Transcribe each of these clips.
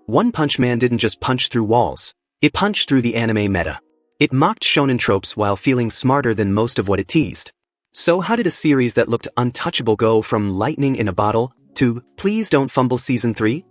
One Punch Man didn't just punch through walls, it punched through the anime meta. It mocked shonen tropes while feeling smarter than most of what it teased. So how did a series that looked untouchable go from lightning in a bottle to Please Don't Fumble Season 3?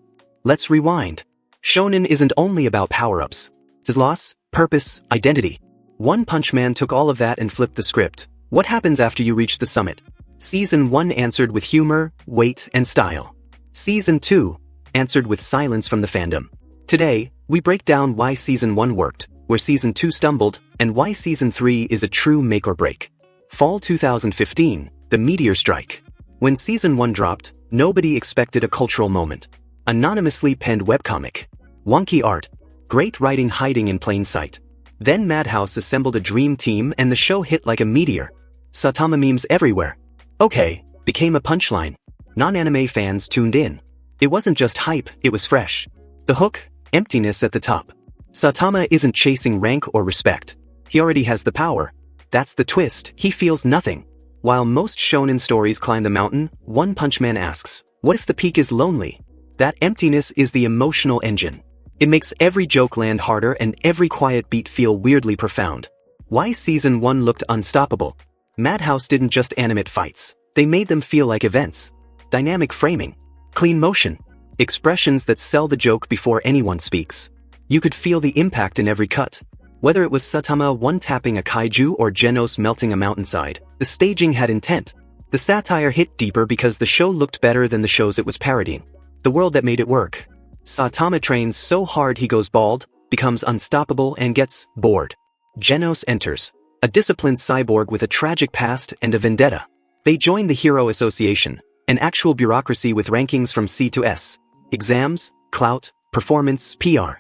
Let's rewind. Shonen isn't only about power-ups. It's loss, purpose, identity. One Punch Man took all of that and flipped the script. What happens after you reach the summit? Season 1 answered with humor, weight, and style. Season 2 answered with silence from the fandom. Today, we break down why Season 1 worked, where Season 2 stumbled, and why Season 3 is a true make or break. Fall 2015, the meteor strike. When Season 1 dropped, nobody expected a cultural moment. Anonymously penned webcomic. Wonky art. Great writing hiding in plain sight. Then Madhouse assembled a dream team and the show hit like a meteor. Saitama memes everywhere. Okay, became a punchline. Non-anime fans tuned in. It wasn't just hype, it was fresh. The hook? Emptiness at the top. Saitama isn't chasing rank or respect. He already has the power. That's the twist, he feels nothing. While most shonen stories climb the mountain, One Punch Man asks, what if the peak is lonely? That emptiness is the emotional engine. It makes every joke land harder and every quiet beat feel weirdly profound. Why Season 1 looked unstoppable? Madhouse didn't just animate fights, they made them feel like events. Dynamic framing. Clean motion. Expressions that sell the joke before anyone speaks. You could feel the impact in every cut. Whether it was Saitama one-tapping a kaiju or Genos melting a mountainside, the staging had intent. The satire hit deeper because the show looked better than the shows it was parodying. The world that made it work. Saitama trains so hard he goes bald, becomes unstoppable and gets bored. Genos enters. A disciplined cyborg with a tragic past and a vendetta. They join the Hero Association, an actual bureaucracy with rankings from C to S. Exams, clout, performance, PR.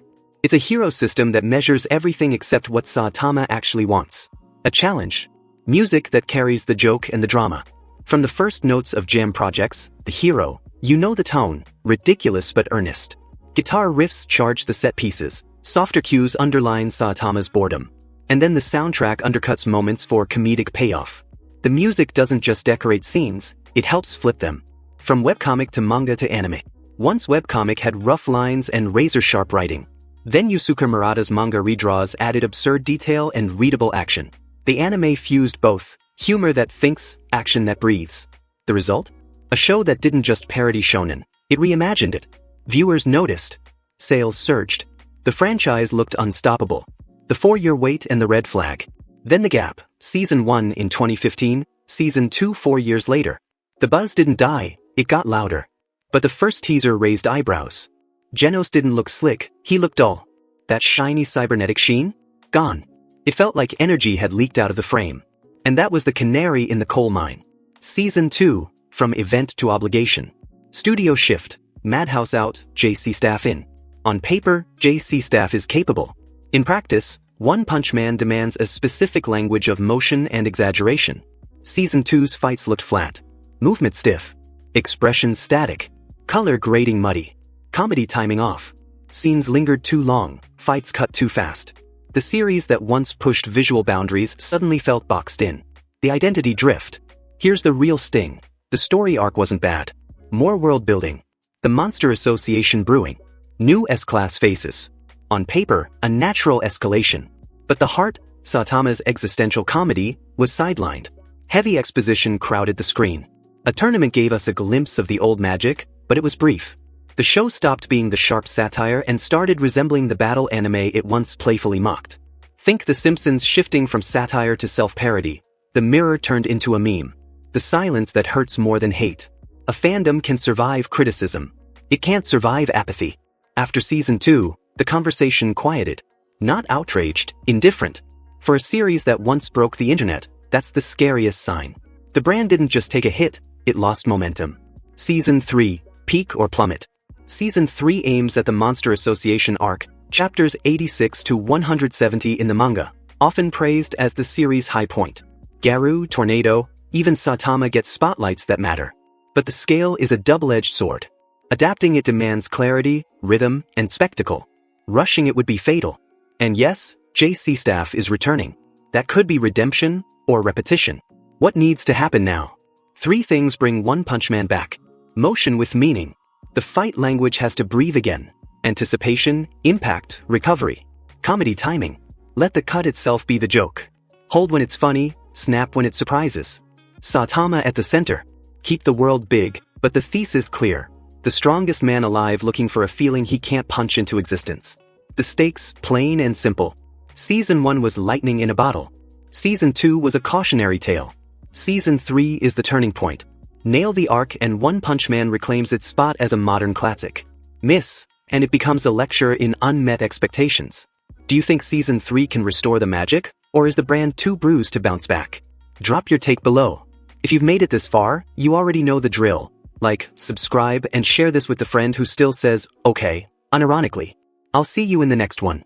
It's a hero system that measures everything except what Saitama actually wants. A challenge. Music that carries the joke and the drama. From the first notes of jam projects, The Hero, you know the tone, ridiculous but earnest. Guitar riffs charge the set pieces, softer cues underline Saitama's boredom. And then the soundtrack undercuts moments for comedic payoff. The music doesn't just decorate scenes, it helps flip them. From webcomic to manga to anime. Once webcomic had rough lines and razor-sharp writing. Then Yusuke Murata's manga redraws added absurd detail and readable action. The anime fused both, humor that thinks, action that breathes. The result? A show that didn't just parody shonen, it reimagined it. Viewers noticed. Sales surged. The franchise looked unstoppable. The 4-year wait and the red flag. Then the gap, Season 1 in 2015, Season 2 4 years later. The buzz didn't die, it got louder. But the first teaser raised eyebrows. Genos didn't look slick, he looked dull. That shiny cybernetic sheen? Gone. It felt like energy had leaked out of the frame. And that was the canary in the coal mine. Season 2, from event to obligation. Studio shift, Madhouse out, J.C.STAFF in. On paper, J.C.STAFF is capable. In practice, One Punch Man demands a specific language of motion and exaggeration. Season 2's fights looked flat. Movement stiff. Expressions static. Color grading muddy. Comedy timing off. Scenes lingered too long, fights cut too fast. The series that once pushed visual boundaries suddenly felt boxed in. The identity drift. Here's the real sting. The story arc wasn't bad. More world building. The Monster Association brewing. New S-class faces. On paper, a natural escalation. But the heart, Saitama's existential comedy, was sidelined. Heavy exposition crowded the screen. A tournament gave us a glimpse of the old magic, but it was brief. The show stopped being the sharp satire and started resembling the battle anime it once playfully mocked. Think The Simpsons shifting from satire to self-parody. The mirror turned into a meme. The silence that hurts more than hate. A fandom can survive criticism. It can't survive apathy. After Season 2, the conversation quieted. Not outraged, indifferent. For a series that once broke the internet, that's the scariest sign. The brand didn't just take a hit, it lost momentum. Season 3, peak or plummet. Season 3 aims at the Monster Association arc, chapters 86 to 170 in the manga, often praised as the series' high point. Garu, Tornado, even Saitama get spotlights that matter. But the scale is a double-edged sword. Adapting it demands clarity, rhythm, and spectacle. Rushing it would be fatal. And yes, J.C.STAFF is returning. That could be redemption or repetition. What needs to happen now? 3 things bring One Punch Man back. Motion with meaning. The fight language has to breathe again. Anticipation, impact, recovery. Comedy timing. Let the cut itself be the joke. Hold when it's funny, snap when it surprises. Saitama at the center. Keep the world big, but the thesis clear. The strongest man alive looking for a feeling he can't punch into existence. The stakes, plain and simple. Season 1 was lightning in a bottle. Season 2 was a cautionary tale. Season 3 is the turning point. Nail the arc and One Punch Man reclaims its spot as a modern classic. Miss, and it becomes a lecture in unmet expectations. Do you think Season 3 can restore the magic, or is the brand too bruised to bounce back? Drop your take below. If you've made it this far, you already know the drill. Like, subscribe, and share this with the friend who still says, okay, unironically. I'll see you in the next one.